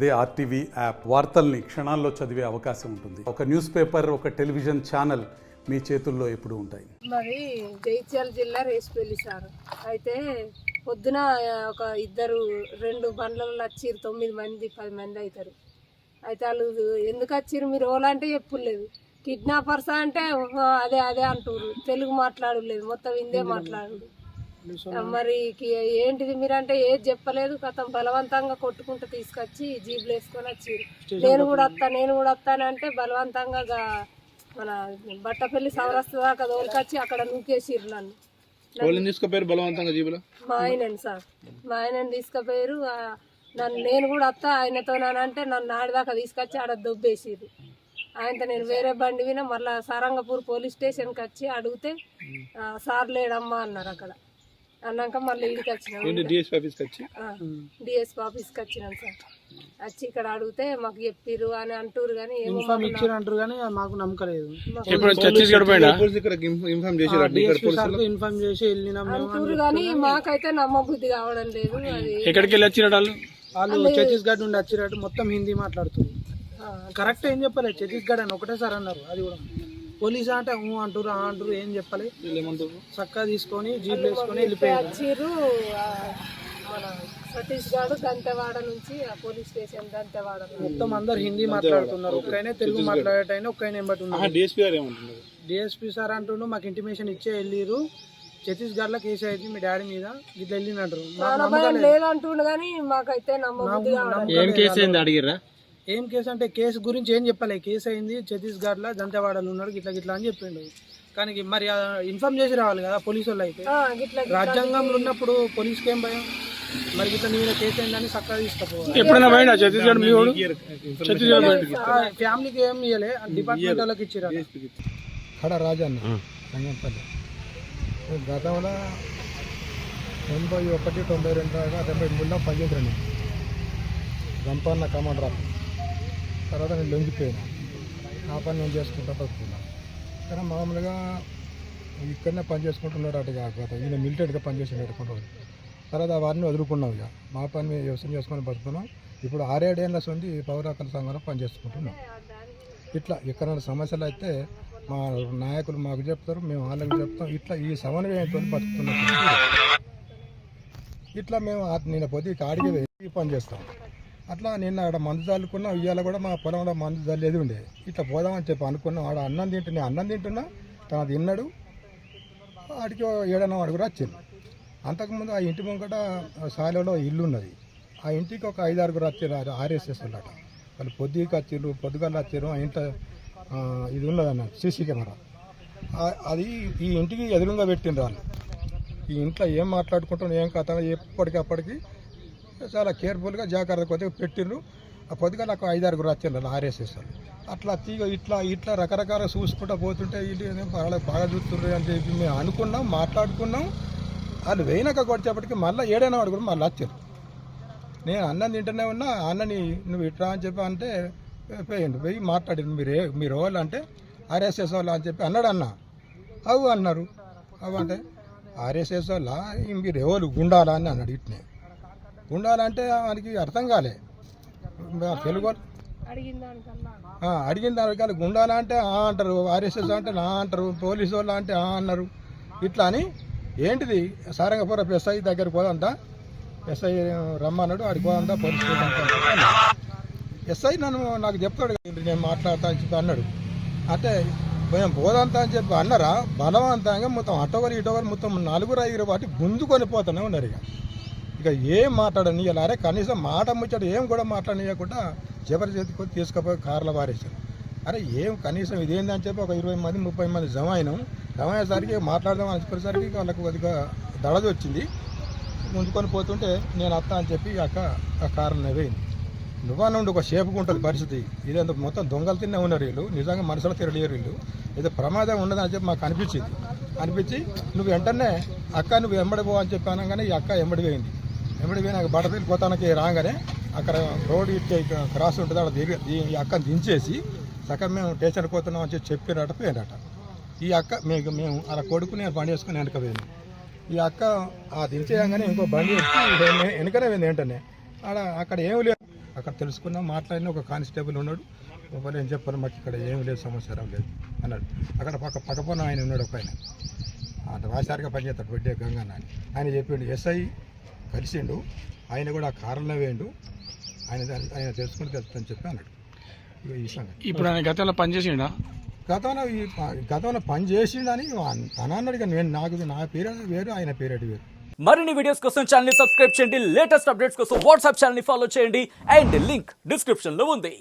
అదే RTV app వార్తల్ని క్షణాల్లో చదివే అవకాశం ఉంటుంది. ఒక న్యూస్ పేపర్, ఒక టెలివిజన్ ఛానల్ మీ చేతుల్లో ఎప్పుడు ఉంటాయి. మరి జైత్యాల జిల్లా రేసుపల్లి సార్ అయితే పొద్దున ఒక రెండు బండ్లలో వచ్చిర్రు, 9 మంది 10 మంది అవుతారు. అయితే వాళ్ళు ఎందుకు వచ్చిర్రు మీరు ఓలంటే చెప్పులేదు. కిడ్నాపర్స్ అంటే అదే అదే అంటారు, తెలుగు మాట్లాడలేదు, మొత్తం హిందే మాట్లాడు. మరి ఏంటిది మీరంటే ఏది చెప్పలేదు. కథం బలవంతంగా కొట్టుకుంటూ తీసుకొచ్చి జీబులు వేసుకొని వచ్చిర్రు. నేను కూడా వస్తానంటే బలవంతంగా మన బట్టపల్లి సౌరస్త దాకా దోలికొచ్చి అక్కడ నూకేసిర్రు నన్ను. బలవంతంగా జీబులో మా ఆయనని సార్, మా ఆయనని తీసుకుపోయారు. నేను కూడా వస్తా ఆయనతోనంటే నన్ను నాడిదాకా తీసుకొచ్చి ఆడ దొబ్బేసిర్రు. ఆయనతో నేను వేరే బండి వినా మళ్ళీ సారంగపూర్ పోలీస్ స్టేషన్కి వచ్చి అడిగితే సార్ లేడమ్మా అన్నారు. అక్కడ అన్నాక మళ్ళీ ఇడికి వచ్చినాం, డిఎస్పీ ఆఫీస్కి వచ్చినాం సార్. వచ్చి ఇక్కడ అడిగితే మాకు చెప్పిర్రు అని అంటారు కానీ అంటారు కానీ మాకు నమ్మకం లేదు. ఇన్ఫార్మ్ చేసి అంటారు కానీ మాకైతే నమ్మబుద్ధి కావడం లేదు. అది ఎక్కడికి వెళ్ళి వచ్చినట్టు వాళ్ళు ఛత్తీస్గఢ్ నుండి వచ్చినట్టు మొత్తం హిందీ మాట్లాడుతుంది. కరెక్ట్ ఏం చెప్పలేదు, ఛత్తీస్గఢ్ అని ఒకటే సార్ అన్నారు. అది కూడా పోలీస్ అంటే అంటారు ఏం చెప్పాలి. చక్కగా తీసుకొని జీప్ వేసుకొని వెళ్ళిపోయారు. మన ఛత్తీస్గఢ్ దంతెవాడ నుంచి పోలీస్ స్టేషన్ దంతెవాడ మొత్తం అందరు హిందీ మాట్లాడుతున్నారు. ఒక్కైనా తెలుగు మాట్లాడేటైనా ఒక్కైనా ఎంబటి ఉన్నారు. డిఎస్పీ సార్ అంటుండు మాకు ఇంటిమేషన్ ఇచ్చే వెళ్ళిరు, ఛత్తీస్గఢ్ లో కేసు అయితే మీ డాడీ మీద ఇట్లా వెళ్ళినట్టు లేదంటుండు కానీ మాకైతే నమ్మబుద్ధి. ఏం కేసు అంటే కేసు గురించి ఏం చెప్పాలి. కేసు అయింది ఛత్తీస్గఢ్ లో దంతెవాడలో ఉన్నాడు గిట్లా అని చెప్పిండు. కానీ మరి ఇన్ఫార్మ్ చేసి రావాలి కదా పోలీసు వాళ్ళు. అయితే రాజ్యాంగంలో ఉన్నప్పుడు పోలీసుకి ఏం భయం. మరి ఇట్లా నీ మీద కేసు అయిందని చక్కగా తీసుకుపోవాలి. ఫ్యామిలీకి ఏం ఇవ్వలే, డిపార్ట్మెంట్ వాళ్ళకి ఇచ్చిరా. కడ రాజన్న రంగంపల్లి గతంలో 81, 92 దాకా 83లో పనిచేద్దాను. గంపన్న కమాండర్. తర్వాత నేను లొంగిపోయాను. ఆ పని నేను చేసుకుంటా బతుకున్నా. కానీ మామూలుగా ఇక్కడనే పని చేసుకుంటున్నాడు. అటు కాకపోతే ఈయన మిలిటరీగా పనిచేసి పెట్టుకుంటాడు. తర్వాత అవన్నీ వదులుకున్నాం. ఇక మా పని మేము వ్యవసాయం చేసుకొని బతుకున్నాం. ఇప్పుడు 6-7 ఏళ్ళ నుండి పౌర హక్కుల సంఘంలో పనిచేసుకుంటున్నాం. ఇట్లా ఎక్కడైనా సమస్యలు అయితే మా నాయకులు మాకు చెప్తారు, మేము వాళ్ళకి చెప్తాం. ఇట్లా ఈ సమన్వయంతో బతుకుతున్నాం. ఇట్లా మేము నేను పొద్దు కాడికి వెళ్ళి పని చేస్తాం. అట్లా నిన్న ఆడ మందు చల్లుకున్నాం. ఇవాళ కూడా మా పొలంలో మందు చల్లేది ఉండే. ఇట్లా పోదామని చెప్పి అనుకున్నాం. ఆడ అన్నం తింటున్నా తను తిన్నాడు. ఆడికి 7 కూడా వచ్చింది. అంతకుముందు ఆ ఇంటి ముంగట సాలలో ఇల్లు ఉన్నది. ఆ ఇంటికి ఒక 5-6 వచ్చారు ఆర్ఎస్ఎస్ వాళ్ళట. వాళ్ళు పొద్దుగాల వచ్చారు. ఆ ఇంట్లో ఇది ఉన్నదన్న సీసీ కెమెరా. అది ఈ ఇంటికి ఎదురుగా పెట్టిండ్రు వాళ్ళు. ఈ ఇంట్లో ఏం మాట్లాడుకుంటాం ఏం కథ ఎప్పటికప్పటికి చాలా కేర్ఫుల్గా జాగ్రత్త కొద్దిగా పెట్టిండ్రు. ఆ పొద్దుగాల ఒక 5-6 వచ్చారు ఆర్ఎస్ఎస్ వాళ్ళు. అట్లా ఇట్లా రకరకాల చూసుకుంటూ పోతుంటే వీళ్ళు బాగా చూస్తుండ్రు అని చెప్పి మేము అనుకున్నాం, మాట్లాడుకున్నాం. వాళ్ళు వేయినాక కొట్టేపటికి మళ్ళీ 7 కూడా మళ్ళీ వచ్చారు. నేను అన్నం తింటూనే ఉన్నా. అన్నని నువ్వు ఇట్లా అని చెప్పి అంటే పోయిండు. పోయి మాట్లాడిండు. మీరు వాళ్ళు అంటే ఆర్ఎస్ఎస్ వాళ్ళు అని చెప్పి అన్నాడు. అవు అన్నారు. అవు అంటే ఆర్ఎస్ఎస్ వాళ్ళ మీరు ఎవరు గుండాలా అని అన్నాడు. ఇట్నే గుండాలంటే వానికి అర్థం కాలే. తెలుగు అడిగిన దానికల్లా గుండాలా అంటే అంటారు, ఆర్ఎస్ఎస్ అంటే నా అంటారు, పోలీసు వాళ్ళు అంటే అన్నారు. ఇట్లా అని ఏంటిది సారంగపుర ఎస్ఐ దగ్గరికి పోదంతా, ఎస్ఐ రమ్మన్నాడు. ఆడికి పోదంతా పోలీస్ స్టేషన్. ఎస్ఐ నాకు చెప్తాడు నేను మాట్లాడతా అని చెప్పి అన్నాడు. అంటే మేము పోదంతా అని చెప్పి అన్నారా బలవంతంగా మొత్తం ఇటోవర్ మొత్తం 4-5 వాటి గుంజుకొని పోతూనే ఉన్నారు. ఇక ఏం మాట్లాడని అరే కనీసం మాట ముచ్చట ఏం కూడా మాట్లాడనీయకుండా జబర్దస్తి తీసుకుపోయి కార్లో వారేశారు. అరే ఏం కనీసం ఇదేందని చెప్పి ఒక 20 మంది 30 మంది జమ అయ్యేసరికి మాట్లాడదాం అనేసరికి వాళ్ళకు కొద్దిగా దళది వచ్చింది. ముందుకొని పోతుంటే నేను అత్త అని చెప్పి ఆ కారు నవ్వేయింది. నువ్వనుండి ఒక షేపుకుంటుంది పరిస్థితి. ఇదేంత మొత్తం దొంగలు తిన్నే ఉన్నారు వీళ్ళు. నిజంగా మనసులో తిరగలేరు వీళ్ళు. ఏదో ప్రమాదం ఉండదని చెప్పి మాకు అనిపించి నువ్వు వెంటనే అక్క నువ్వు ఎంబడి పో అని చెప్పి అనగానే ఈ అక్క ఎంబడి పోయింది. నాకు బట్టపల్లి పోతానికి రాగానే అక్కడ రోడ్ ఇట్టే క్రాస్ ఉంటుంది. అక్కడ ఈ అక్కని దించేసి సగం మేము స్టేషన్కి పోతున్నాం అని చెప్పినట్టు పోయినట. ఈ అక్క మేము అలా కొడుకు నేను బండి వేసుకుని వెనకపోయాను. ఈ అక్క దించేయంగానే ఇంకో బండి ఎక్కి వెనకనే పోయింది. ఏంటనే అక్కడ ఏమి లేదు. అక్కడ తెలుసుకున్నాం, మాట్లాడిన ఒక కానిస్టేబుల్ ఉన్నాడు. నేను చెప్పాను మాకు ఇక్కడ ఏం లేదు, సమస్య లేదు అన్నాడు. అక్కడ పక్కపొన్న ఆయన ఉన్నాడు, ఒక ఆయన అంత వాసారిగా పనిచేస్తాడు, వడ్డే గంగన్న అని. ఆయన చెప్పిండు, ఎస్ఐ కలిసిండు, ఆయన కూడా ఆ కారులో వేయండు, ఆయన తెలుసుకుని తెలుస్తుందని చెప్పి అన్నాడు. ఈ సంగతి ఇప్పుడు ఆయన గతంలో పనిచేసిండా? గతంలో పని చేసిండని తన అన్నాడు. కానీ నా పేరు వేరు, ఆయన పేరు వేరు. మరిన్ని వీడియోస్ కోసం ఛానల్ ని సబ్స్క్రైబ్ చేయండి, లేటెస్ట్ అప్డేట్స్ కోసం వాట్సాప్ ఛానల్ ని ఫాలో చేయండి అండ్ లింక్ డిస్క్రిప్షన్ లో ఉంది.